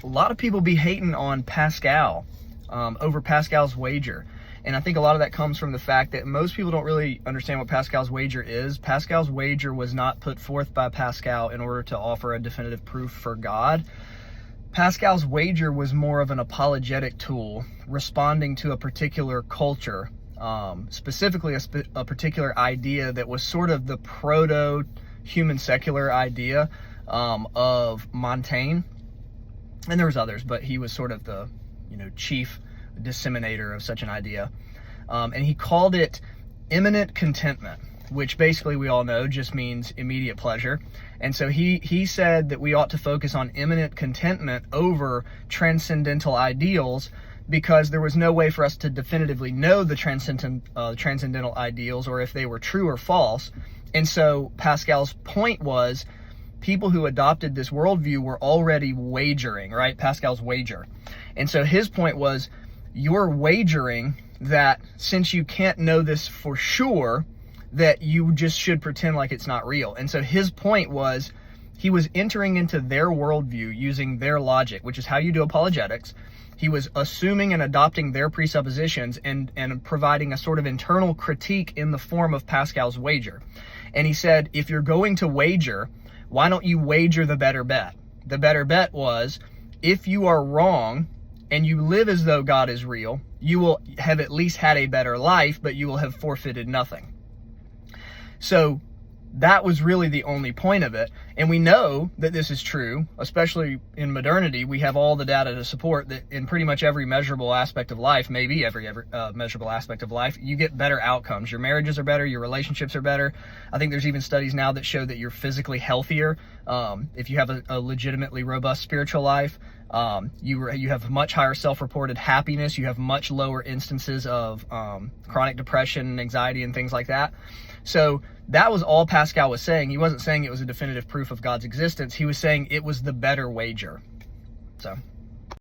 a lot of people be hating on Pascal over Pascal's wager. And I think a lot of that comes from the fact that most people don't really understand what Pascal's wager is. Pascal's wager was not put forth by Pascal in order to offer a definitive proof for God. Pascal's wager was more of an apologetic tool, responding to a particular culture, specifically a particular idea that was sort of the proto-human secular idea of Montaigne. And there was others, but he was sort of the chief disseminator of such an idea. And he called it imminent contentment, which basically we all know just means immediate pleasure. And so he said that we ought to focus on imminent contentment over transcendental ideals, because there was no way for us to definitively know the transcendental ideals, or if they were true or false. And so Pascal's point was, people who adopted this worldview were already wagering, right? Pascal's wager. And so his point was, you're wagering that since you can't know this for sure, that you just should pretend like it's not real. And so his point was, he was entering into their worldview using their logic, which is how you do apologetics. He was assuming and adopting their presuppositions and providing a sort of internal critique in the form of Pascal's wager. And he said, if you're going to wager, why don't you wager the better bet? The better bet was, if you are wrong and you live as though God is real, you will have at least had a better life, but you will have forfeited nothing. So that was really the only point of it. And we know that this is true, especially in modernity. We have all the data to support that in pretty much every measurable aspect of life, maybe every measurable aspect of life, you get better outcomes. Your marriages are better, your relationships are better. I think there's even studies now that show that you're physically healthier if you have a legitimately robust spiritual life. You have much higher self-reported happiness. You have much lower instances of chronic depression, anxiety, and things like that. So that was all Pascal was saying. He wasn't saying it was a definitive proof of God's existence. He was saying it was the better wager. So